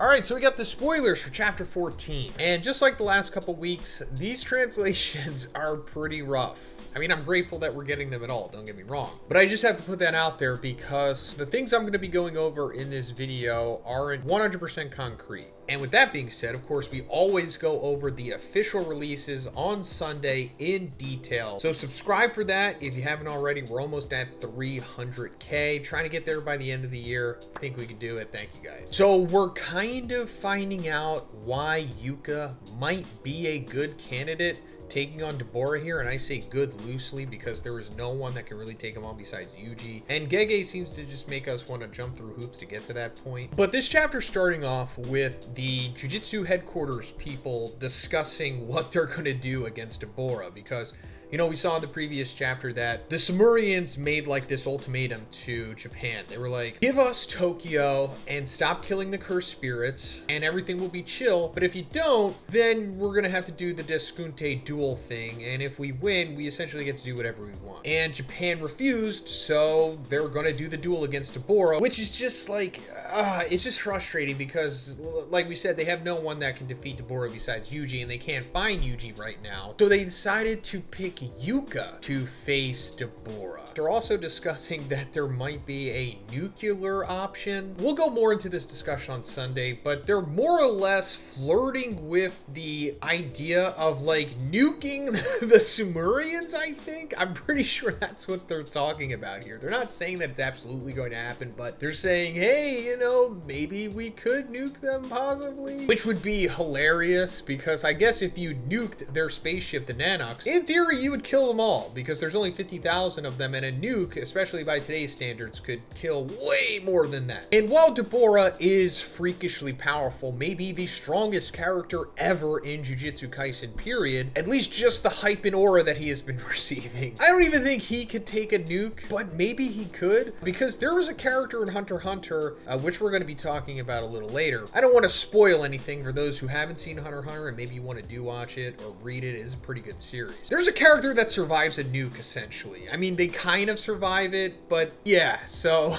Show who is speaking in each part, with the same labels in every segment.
Speaker 1: Alright, so we got the spoilers for chapter 14, and just like the last couple weeks, these translations are pretty rough. I mean, I'm grateful that we're getting them at all, don't get me wrong. But I just have to put that out there because the things I'm going to be going over in this video aren't 100% concrete. And with that being said, of course, we always go over the official releases on Sunday in detail. So subscribe for that if you haven't already. We're almost at 300K. Trying to get there by the end of the year. I think we can do it. Thank you guys. So we're kind of finding out why Yuka might be a good candidate taking on Deborah here, and I say good loosely because there is no one that can really take him on besides Yuji, and Gege seems to just make us want to jump through hoops to get to that point. But this chapter starting off with the Jujutsu headquarters people discussing what they're going to do against Deborah, because you know, we saw in the previous chapter that the Sumerians made like this ultimatum to Japan. They were like, give us Tokyo and stop killing the cursed spirits and everything will be chill. But if you don't, then we're going to have to do the Deskunte duel thing. And if we win, we essentially get to do whatever we want. And Japan refused, so they're going to do the duel against Deborah, which is just like, it's just frustrating because, like we said, they have no one that can defeat Deborah besides Yuji, and they can't find Yuji right now. So they decided to pick Yuka to face Deborah. They're also discussing that there might be a nuclear option. We'll go more into this discussion on Sunday, but they're more or less flirting with the idea of like nuking the Sumerians, I think. I'm pretty sure that's what they're talking about here. They're not saying that it's absolutely going to happen, but they're saying, hey, you know, maybe we could nuke them possibly, which would be hilarious because I guess if you nuked their spaceship, the Nanox, in theory, you would kill them all because there's only 50,000 of them, and a nuke, especially by today's standards, could kill way more than that. And while Deborah is freakishly powerful, maybe the strongest character ever in Jujutsu Kaisen period, at least just the hype and aura that he has been receiving, I don't even think he could take a nuke, but maybe he could, because there was a character in Hunter x Hunter, which we're going to be talking about a little later. I don't want to spoil anything for those who haven't seen Hunter x Hunter, and maybe you want to do watch it or read it. It is a pretty good series. There's a character that survives a nuke, essentially. I mean, they kind of survive it, but yeah, so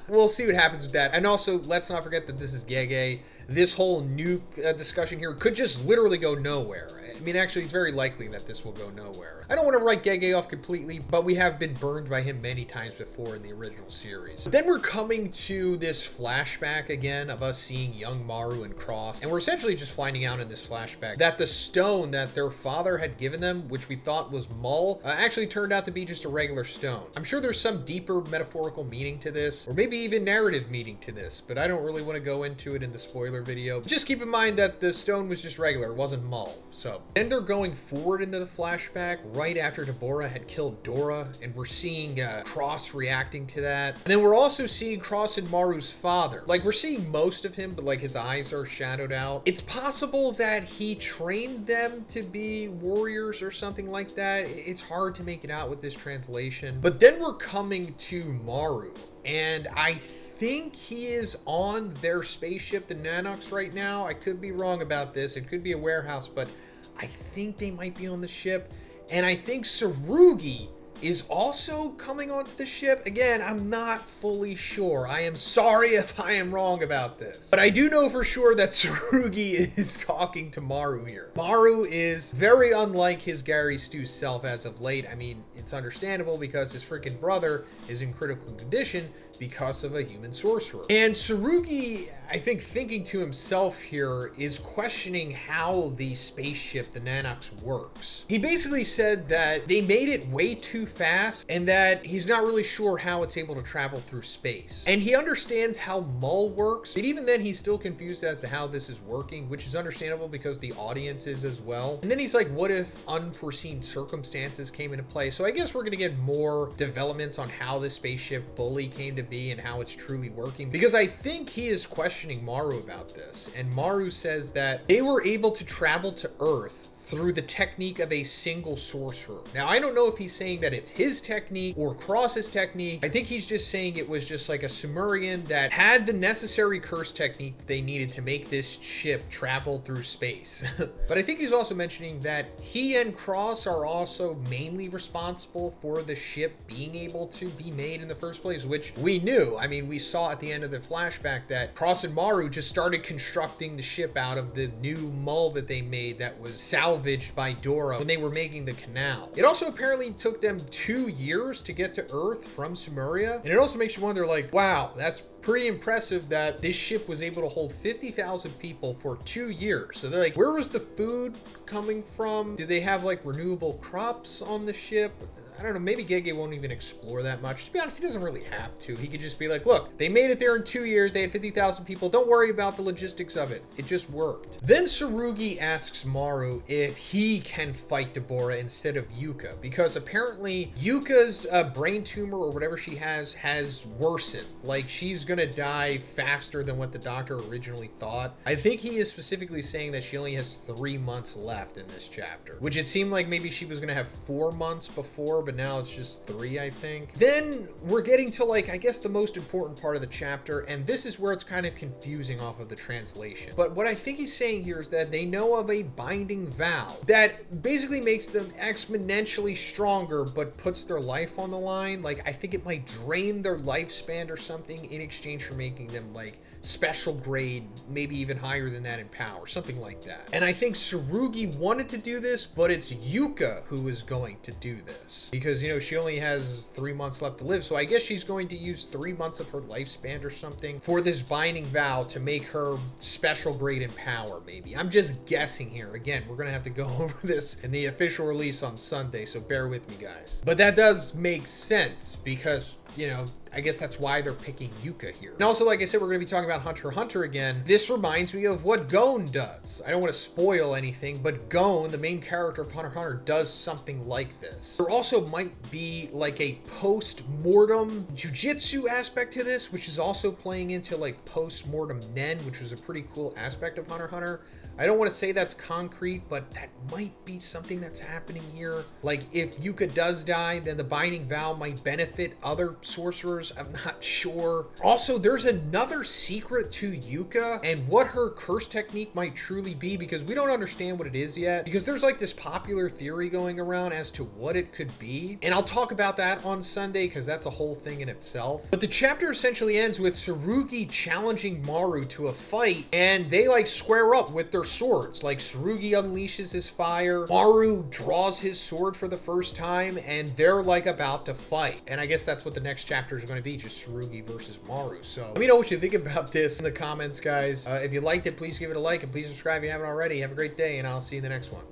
Speaker 1: we'll see what happens with that. And also, let's not forget that this is Gege. This whole nuke discussion here could just literally go nowhere. I mean, actually, it's very likely that this will go nowhere. I don't want to write Gege off completely, but we have been burned by him many times before in the original series. But then we're coming to this flashback again of us seeing young Maru and Cross, and we're essentially just finding out in this flashback that the stone that their father had given them, which we thought was Mull, actually turned out to be just a regular stone. I'm sure there's some deeper metaphorical meaning to this, or maybe even narrative meaning to this, but I don't really want to go into it in the spoiler video. Just keep in mind that the stone was just regular, it wasn't Mull. So then they're going forward into the flashback right after Deborah had killed Dora, and we're seeing Cross reacting to that. And then we're also seeing Cross and Maru's father. Like, we're seeing most of him, but like his eyes are shadowed out. It's possible that he trained them to be warriors or something like that. It's hard to make it out with this translation. But then we're coming to Maru, and I think he is on their spaceship, the Nanox, right now. I could be wrong about this. It could be a warehouse, but I think they might be on the ship. And I think Tsurugi is also coming onto the ship. Again, I'm not fully sure. I am sorry if I am wrong about this. But I do know for sure that Tsurugi is talking to Maru here. Maru is very unlike his Gary Stu self as of late. I mean, it's understandable because his freaking brother is in critical condition because of a human sorcerer. And Tsurugi, I think, thinking to himself here, is questioning how the spaceship, the Nanox, works. He basically said that they made it way too fast and that he's not really sure how it's able to travel through space. And he understands how Mull works, but even then he's still confused as to how this is working, which is understandable because the audience is as well. And then he's like, what if unforeseen circumstances came into play? So I guess we're gonna get more developments on how this spaceship fully came to be and how it's truly working, because I think he is questioning Maru about this. And Maru says that they were able to travel to Earth through the technique of a single sorcerer. Now, I don't know if he's saying that it's his technique or Cross's technique. I think he's just saying it was just like a Sumerian that had the necessary curse technique that they needed to make this ship travel through space. But I think he's also mentioning that he and Cross are also mainly responsible for the ship being able to be made in the first place, which we knew. I mean, we saw at the end of the flashback that Cross and Maru just started constructing the ship out of the new mull that they made that was salvaged by Dora when they were making the canal. It also apparently took them 2 years to get to Earth from Sumeria. And it also makes you wonder, like, wow, that's pretty impressive that this ship was able to hold 50,000 people for 2 years. So they're like, where was the food coming from? Do they have like renewable crops on the ship? I don't know, maybe Gege won't even explore that much. To be honest, he doesn't really have to. He could just be like, look, they made it there in 2 years. They had 50,000 people. Don't worry about the logistics of it. It just worked. Then Tsurugi asks Maru if he can fight Deborah instead of Yuka, because apparently Yuka's brain tumor or whatever she has worsened. Like, she's gonna die faster than what the doctor originally thought. I think he is specifically saying that she only has 3 months left in this chapter, which it seemed like maybe she was gonna have 4 months before, but now it's just 3, I think. Then we're getting to, like, I guess the most important part of the chapter, and this is where it's kind of confusing off of the translation. But what I think he's saying here is that they know of a binding vow that basically makes them exponentially stronger, but puts their life on the line. Like, I think it might drain their lifespan or something in exchange for making them, like, special grade, maybe even higher than that in power, something like that. And I think Tsurugi wanted to do this, but it's Yuka who is going to do this. Because, you know, she only has 3 months left to live, so I guess she's going to use 3 months of her lifespan or something for this binding vow to make her special grade in power, maybe. I'm just guessing here. Again, we're gonna have to go over this in the official release on Sunday, so bear with me, guys. But that does make sense, because, you know, I guess that's why they're picking Yuka here. And also, like I said, we're going to be talking about Hunter x Hunter again. This reminds me of what Gon does. I don't want to spoil anything, but Gon, the main character of Hunter x Hunter, does something like this. There also might be like a post-mortem jujitsu aspect to this, which is also playing into like post-mortem Nen, which was a pretty cool aspect of Hunter x Hunter. I don't want to say that's concrete, but that might be something that's happening here. Like, if Yuka does die, then the binding vow might benefit other sorcerers. I'm not sure. Also, there's another secret to Yuka and what her curse technique might truly be, because we don't understand what it is yet, because there's like this popular theory going around as to what it could be. And I'll talk about that on Sunday, because that's a whole thing in itself. But the chapter essentially ends with Tsurugi challenging Maru to a fight, and they like square up with their swords. Like, Tsurugi unleashes his fire, Maru draws his sword for the first time, and they're like about to fight. And I guess that's what the next chapter is going to be, just Tsurugi versus Maru. So let me know what you think about this in the comments, guys. If you liked it, please give it a like, and please subscribe if you haven't already. Have a great day, and I'll see you in the next one.